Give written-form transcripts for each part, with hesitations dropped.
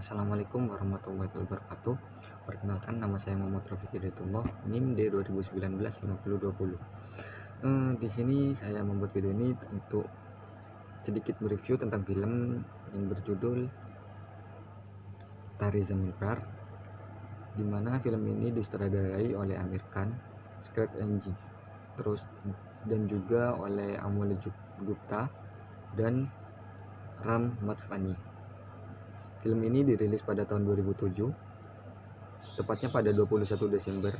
Assalamualaikum warahmatullahi wabarakatuh. Perkenalkan, nama saya Muhammad Rafiq Hidayatullah, NIM D2019-5020. Di sini saya membuat video ini untuk sedikit mereview tentang film yang berjudul Tari Zameen Par, di mana film ini disutradarai oleh Amir Khan, Scrat Engine, dan juga oleh Amol Gupta dan Ram Madhvani. Film ini dirilis pada tahun 2007, tepatnya pada 21 Desember.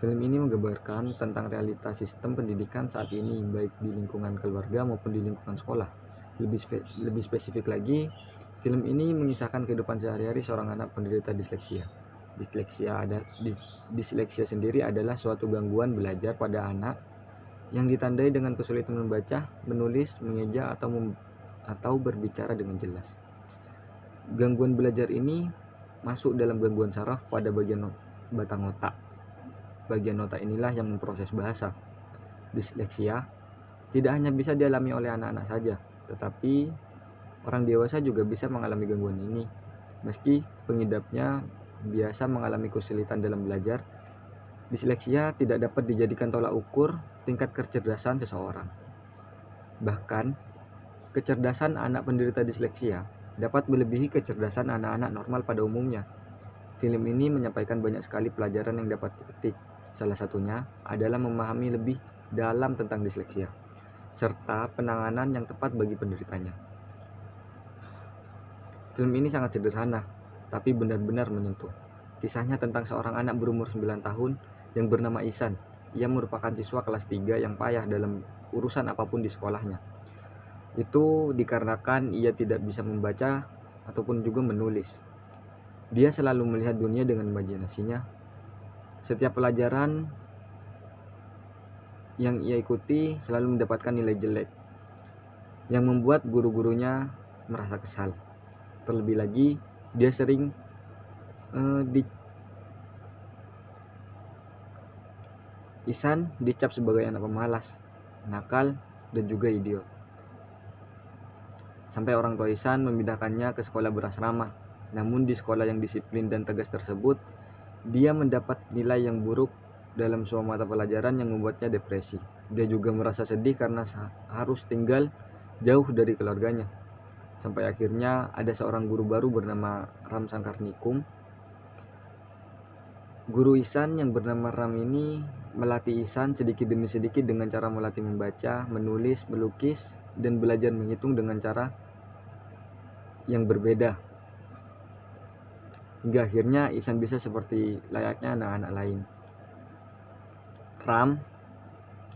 Film ini menggambarkan tentang realitas sistem pendidikan saat ini, baik di lingkungan keluarga maupun di lingkungan sekolah. Lebih spesifik lagi, film ini mengisahkan kehidupan sehari-hari seorang anak penderita disleksia. Disleksia sendiri adalah suatu gangguan belajar pada anak yang ditandai dengan kesulitan membaca, menulis, mengeja, atau berbicara dengan jelas. Gangguan belajar ini masuk dalam gangguan saraf pada bagian batang otak. Bagian otak inilah yang memproses bahasa. Disleksia tidak hanya bisa dialami oleh anak-anak saja, tetapi orang dewasa juga bisa mengalami gangguan ini. Meski pengidapnya biasa mengalami kesulitan dalam belajar, disleksia tidak dapat dijadikan tolak ukur tingkat kecerdasan seseorang. Bahkan, kecerdasan anak penderita disleksia dapat melebihi kecerdasan anak-anak normal pada umumnya. Film ini menyampaikan banyak sekali pelajaran yang dapat dipetik. Salah satunya adalah memahami lebih dalam tentang disleksia, serta penanganan yang tepat bagi penderitanya. Film ini sangat sederhana, tapi benar-benar menyentuh. Kisahnya tentang seorang anak berumur 9 tahun yang bernama Ihsan. Ia merupakan siswa kelas 3 yang payah dalam urusan apapun di sekolahnya. Itu dikarenakan ia tidak bisa membaca ataupun juga menulis. Dia selalu melihat dunia dengan imajinasinya. Setiap pelajaran yang ia ikuti selalu mendapatkan nilai jelek, yang membuat guru-gurunya merasa kesal. Terlebih lagi, dia sering Ihsan dicap sebagai anak pemalas, nakal, dan juga idiot. Sampai orang tua Ihsan memindahkannya ke sekolah berasrama. Namun di sekolah yang disiplin dan tegas tersebut, dia mendapat nilai yang buruk dalam semua mata pelajaran yang membuatnya depresi. Dia juga merasa sedih karena harus tinggal jauh dari keluarganya. Sampai akhirnya ada seorang guru baru bernama Ram Sangkarnikum. Guru Ihsan yang bernama Ram ini melatih Ihsan sedikit demi sedikit dengan cara melatih membaca, menulis, melukis, dan belajar menghitung dengan cara yang berbeda. Hingga akhirnya Ihsan bisa seperti layaknya anak-anak lain. Ram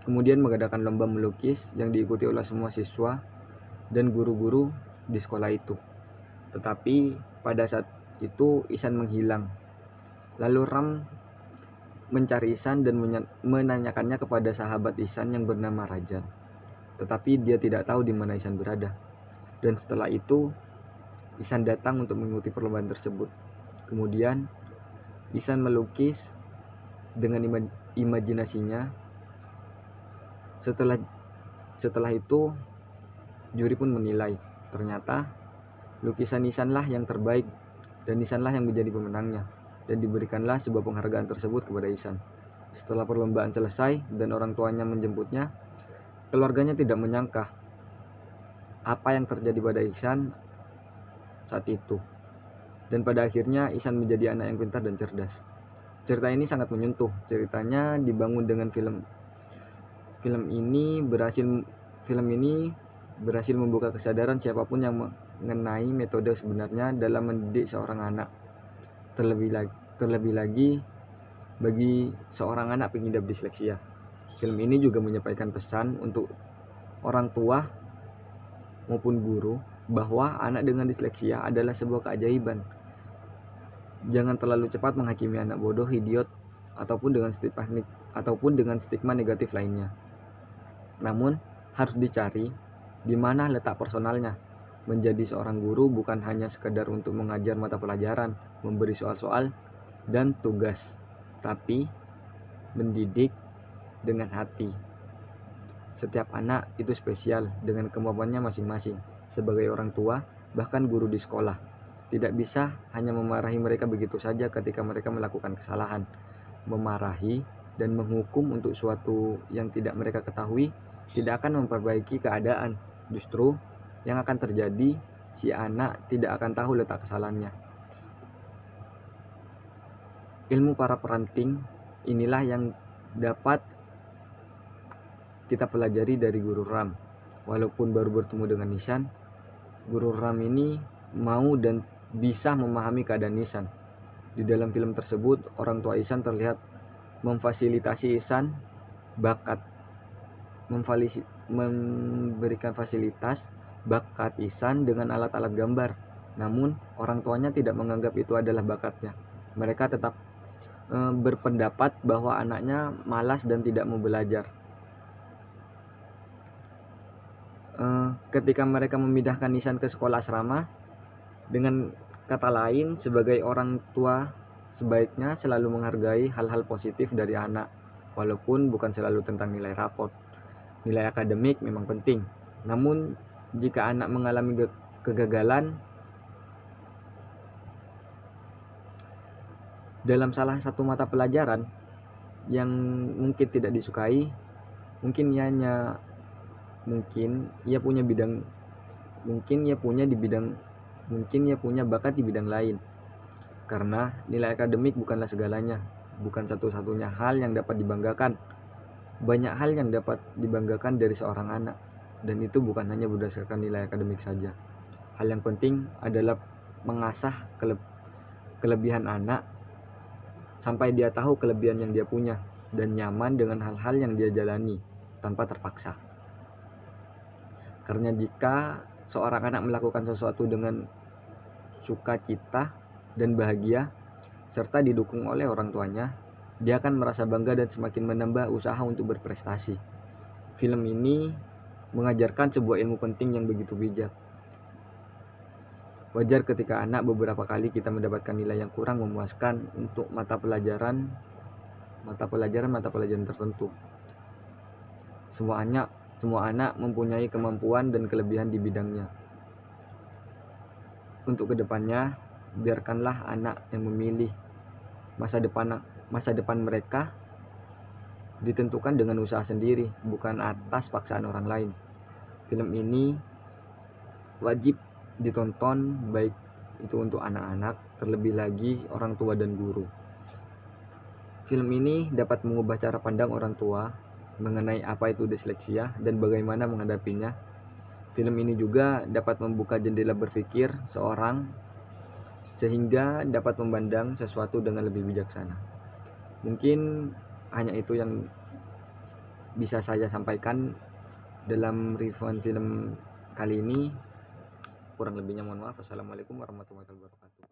kemudian mengadakan lomba melukis yang diikuti oleh semua siswa dan guru-guru di sekolah itu. Tetapi pada saat itu Ihsan menghilang. Lalu Ram mencari Ihsan dan menanyakannya kepada sahabat Ihsan yang bernama Rajan. Tetapi dia tidak tahu di mana Ihsan berada. Dan setelah itu Ihsan datang untuk mengikuti perlombaan tersebut. Kemudian Ihsan melukis dengan imajinasinya. Setelah itu juri pun menilai. Ternyata lukisan Ihsanlah yang terbaik dan Ihsanlah yang menjadi pemenangnya, dan diberikanlah sebuah penghargaan tersebut kepada Ihsan. Setelah perlombaan selesai dan orang tuanya menjemputnya, keluarganya tidak menyangka apa yang terjadi pada Ihsan saat itu. Dan pada akhirnya Ihsan menjadi anak yang pintar dan cerdas. Cerita ini sangat menyentuh. Ceritanya dibangun dengan film ini berhasil membuka kesadaran siapapun yang mengenai metode sebenarnya dalam mendidik seorang anak. Terlebih lagi bagi seorang anak pengidap disleksia. Film ini juga menyampaikan pesan untuk orang tua maupun guru bahwa anak dengan disleksia adalah sebuah keajaiban. Jangan terlalu cepat menghakimi anak bodoh, idiot, ataupun dengan stigma negatif lainnya. Namun harus dicari di mana letak personalnya. Menjadi seorang guru bukan hanya sekedar untuk mengajar mata pelajaran, memberi soal-soal dan tugas, tapi mendidik dengan hati. Setiap anak itu spesial dengan kemampuannya masing-masing. Sebagai orang tua, bahkan guru di sekolah. Tidak bisa hanya memarahi mereka begitu saja ketika mereka melakukan kesalahan. Memarahi dan menghukum untuk suatu yang tidak mereka ketahui tidak akan memperbaiki keadaan. Justru yang akan terjadi, si anak tidak akan tahu letak kesalahannya. Ilmu para parenting inilah yang dapat kita pelajari dari Guru Ram. Walaupun baru bertemu dengan Nishan, Guru Ram ini mau dan bisa memahami keadaan Nishan. Di dalam film tersebut, orang tua Ihsan terlihat memfasilitasi Ihsan bakat, memberikan fasilitas bakat Ihsan dengan alat-alat gambar. Namun orang tuanya tidak menganggap itu adalah bakatnya. Mereka tetap berpendapat bahwa anaknya malas dan tidak mau belajar. Ketika mereka memindahkan Nishan ke sekolah asrama, dengan kata lain, sebagai orang tua sebaiknya selalu menghargai hal-hal positif dari anak, walaupun bukan selalu tentang nilai raport. Nilai akademik memang penting, namun jika anak mengalami kegagalan dalam salah satu mata pelajaran yang mungkin tidak disukai, mungkin ia punya bakat di bidang lain. Karena nilai akademik bukanlah segalanya, bukan satu-satunya hal yang dapat dibanggakan. Banyak hal yang dapat dibanggakan dari seorang anak, dan itu bukan hanya berdasarkan nilai akademik saja. Hal yang penting adalah mengasah kelebihan anak sampai dia tahu kelebihan yang dia punya dan nyaman dengan hal-hal yang dia jalani tanpa terpaksa. Karena jika seorang anak melakukan sesuatu dengan sukacita dan bahagia serta didukung oleh orang tuanya, dia akan merasa bangga dan semakin menambah usaha untuk berprestasi. Film ini mengajarkan sebuah ilmu penting yang begitu bijak. Wajar ketika anak beberapa kali kita mendapatkan nilai yang kurang memuaskan untuk mata pelajaran tertentu. Semua anak mempunyai kemampuan dan kelebihan di bidangnya. Untuk kedepannya, biarkanlah anak yang memilih. Masa depan mereka ditentukan dengan usaha sendiri, bukan atas paksaan orang lain. Film ini wajib ditonton, baik itu untuk anak-anak, terlebih lagi orang tua dan guru. Film ini dapat mengubah cara pandang orang tua mengenai apa itu disleksia dan bagaimana menghadapinya. Film ini juga dapat membuka jendela berpikir seorang sehingga dapat memandang sesuatu dengan lebih bijaksana. Mungkin hanya itu yang bisa saya sampaikan dalam review film kali ini. Kurang lebihnya mohon maaf. Assalamualaikum warahmatullahi wabarakatuh.